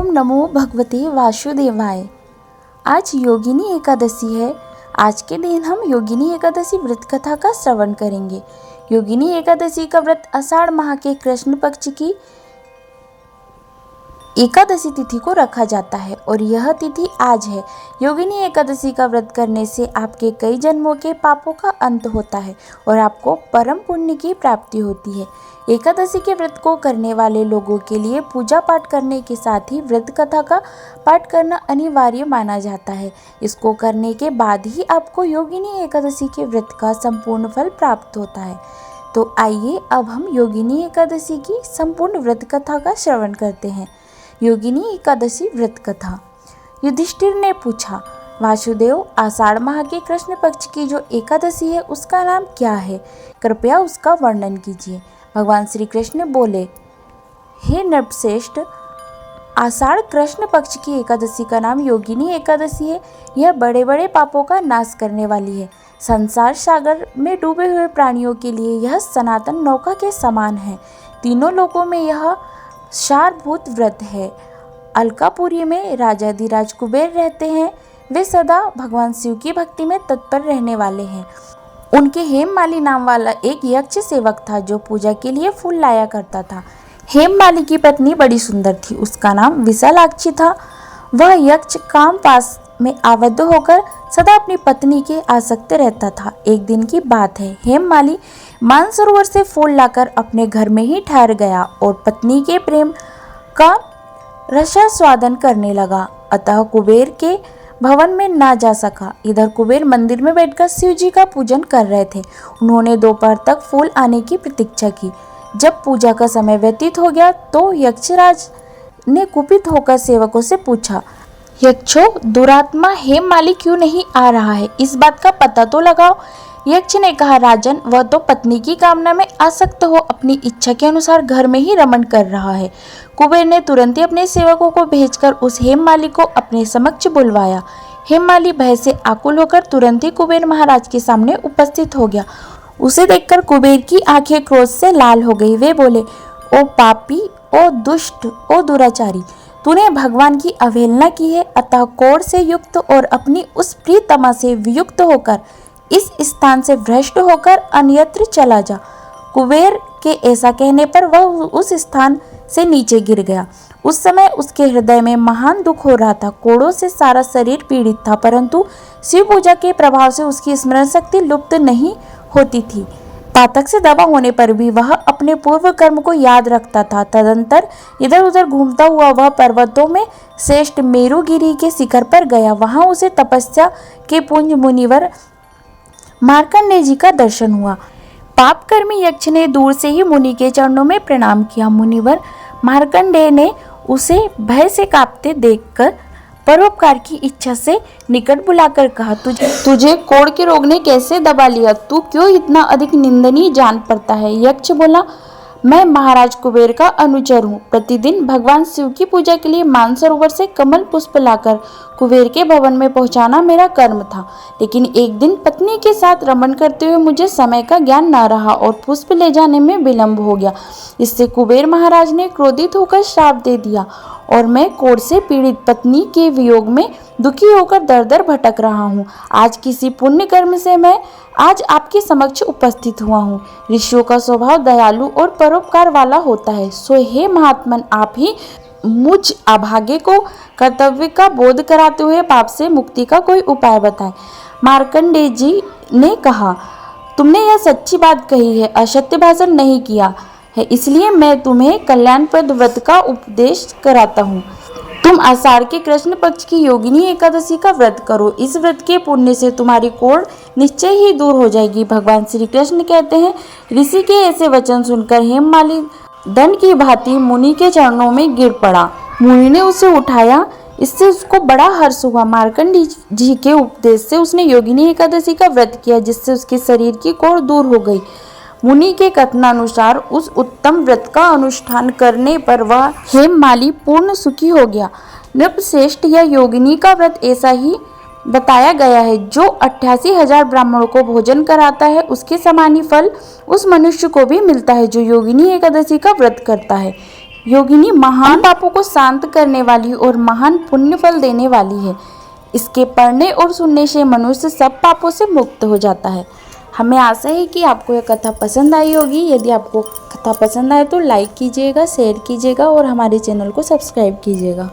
ओम नमो भगवते वासुदेवाय। आज योगिनी एकादशी है। आज के दिन हम योगिनी एकादशी व्रत कथा का श्रवण करेंगे। योगिनी एकादशी का व्रत आषाढ़ माह के कृष्ण पक्ष की एकादशी तिथि को रखा जाता है और यह तिथि आज है। योगिनी एकादशी का व्रत करने से आपके कई जन्मों के पापों का अंत होता है और आपको परम पुण्य की प्राप्ति होती है। एकादशी के व्रत को करने वाले लोगों के लिए पूजा पाठ करने के साथ ही व्रत कथा का पाठ करना अनिवार्य माना जाता है। इसको करने के बाद ही आपको योगिनी एकादशी के व्रत का संपूर्ण फल प्राप्त होता है। तो आइए अब हम योगिनी एकादशी की संपूर्ण व्रत कथा का श्रवण करते हैं। योगिनी एकादशी व्रत कथा। युधिष्ठिर ने पूछा, वासुदेव, आषाढ़ माह के कृष्ण पक्ष की जो एकादशी है उसका नाम क्या है? कृपया उसका वर्णन कीजिए। भगवान श्री कृष्ण बोले, हे नृपश्रेष्ठ, आषाढ़ कृष्ण पक्ष की एकादशी का नाम योगिनी एकादशी है। यह बड़े बड़े पापों का नाश करने वाली है। संसार सागर में डूबे हुए प्राणियों के लिए यह सनातन नौका के समान है। तीनों लोकों में यह सारभूत व्रत है। अलकापुरी में राजाधिराज कुबेर रहते हैं। वे सदा भगवान शिव की भक्ति में तत्पर रहने वाले हैं। उनके हेममाली नाम वाला एक यक्ष सेवक था जो पूजा के लिए फूल लाया करता था। हेममाली की पत्नी बड़ी सुंदर थी। उसका नाम विशालाक्षी था। वह यक्ष काम पास में आबद्ध होकर सदा अपनी पत्नी के आसक्त रहता था। एक दिन की बात है, हेममाली मानसरोवर से फूल लाकर अपने घर में ही ठहर गया और पत्नी के प्रेम का रसास्वादन करने लगा। अतः कुबेर के भवन में ना जा सका। इधर कुबेर मंदिर में बैठकर शिव जी का पूजन कर रहे थे। उन्होंने दोपहर तक फूल आने की प्रतीक्षा की। जब पूजा का समय व्यतीत हो गया तो यक्षराज ने कुपित होकर सेवकों से पूछा, यक्षो, दुरात्मा हेममाली क्यों नहीं आ रहा है? इस बात का पता तो लगाओ। यक्ष ने कहा, राजन, वह तो पत्नी की कामना में आसक्त हो अपनी इच्छा के अनुसार घर में ही रमण कर रहा है। कुबेर ने तुरंत ही अपने सेवकों को भेजकर उस हेममाली को अपने समक्ष बुलवाया। हेममाली भय से आकुल होकर तुरंत ही कुबेर महाराज के सामने उपस्थित हो गया। उसे देखकर कुबेर की आंखें क्रोध से लाल हो गई। वे बोले, ओ पापी, ओ दुष्ट, ओ दुराचारी, तूने भगवान की अवहेलना की है। अतः कोढ़ से युक्त और अपनी उस प्रियतमा से वियुक्त होकर इस स्थान से भ्रष्ट होकर अन्यत्र चला जा। कुबेर के ऐसा कहने पर वह उस स्थान से नीचे गिर गया। उस समय उसके हृदय में महान दुख हो रहा था। कोढ़ों से सारा शरीर पीड़ित था, परंतु शिव पूजा के प्रभाव से उसकी स्मरण शक्ति लुप्त नहीं होती थी। पातक से दबा होने पर भी वह अपने पूर्व कर्म को याद रखता था। तदंतर इधर उधर घूमता हुआ वह पर्वतों में श्रेष्ठ मेरुगिरी के शिखर पर गया। वहां उसे तपस्या के पुंज मुनिवर मार्कंडेय जी का दर्शन हुआ। पापकर्मी यक्ष ने दूर से ही मुनि के चरणों में प्रणाम किया। मुनिवर मार्कंडेय ने उसे भय से कांपते देखकर परोपकार की इच्छा से निकट बुलाकर कहा, तुझे कोढ़ के रोग ने कैसे दबा लिया? तू क्यों इतना अधिक निंदनीय जान पड़ता है? यक्ष बोला, मैं महाराज कुबेर का अनुचर हूँ। प्रतिदिन भगवान शिव की पूजा के लिए मानसरोवर से कमल पुष्प लाकर कुबेर के भवन में पहुंचाना मेरा कर्म था। लेकिन एक दिन पत्नी के साथ रमण करते हुए मुझे समय का ज्ञान न रहा और पुष्प ले जाने में विलंब हो गया। इससे कुबेर महाराज ने क्रोधित होकर श्राप दे दिया और मैं कोढ़ से पीड़ित पत्नी के वियोग में दुखी होकर दर दर भटक रहा हूँ। आज किसी पुण्य कर्म से मैं आज आपके समक्ष उपस्थित हुआ हूँ। ऋषियों का स्वभाव दयालु और परोपकार वाला होता है। सो हे महात्मन, आप ही मुझ अभागे को कर्तव्य का बोध कराते हुए पाप से मुक्ति का कोई उपाय बताएं। मार्कंडेय जी ने कहा, तुमने यह सच्ची बात कही है, असत्य भाषण नहीं किया है, इसलिए मैं तुम्हें कल्याणप्रद व्रत का उपदेश कराता हूँ। तुम आषाढ़ के कृष्ण पक्ष की योगिनी एकादशी का व्रत करो। इस व्रत के पुण्य से तुम्हारी कोढ़ निश्चय ही दूर हो जाएगी। भगवान श्री कृष्ण कहते हैं, ऋषि के ऐसे वचन सुनकर हेममाली धन की भांति मुनि के चरणों में गिर पड़ा। मुनि ने उसे उठाया, इससे उसको बड़ा हर्ष हुआ। मार्कंडेय जी के उपदेश से उसने योगिनी एकादशी का व्रत किया, जिससे उसके शरीर की कोढ़ दूर हो गई। मुनि के कथनानुसार उस उत्तम व्रत का अनुष्ठान करने पर वह हेममाली पूर्ण सुखी हो गया। नृपश्रेष्ठ, यह योगिनी का व्रत ऐसा ही बताया गया है, जो 88,000 ब्राह्मणों को भोजन कराता है, उसके समान ही फल उस मनुष्य को भी मिलता है जो योगिनी एकादशी का व्रत करता है। योगिनी महान पापों को शांत करने वाली और महान पुण्य फल देने वाली है। इसके पढ़ने और सुनने से मनुष्य सब पापों से मुक्त हो जाता है। हमें आशा है कि आपको यह कथा पसंद आई होगी। यदि आपको कथा पसंद आए तो लाइक कीजिएगा, शेयर कीजिएगा और हमारे चैनल को सब्सक्राइब कीजिएगा।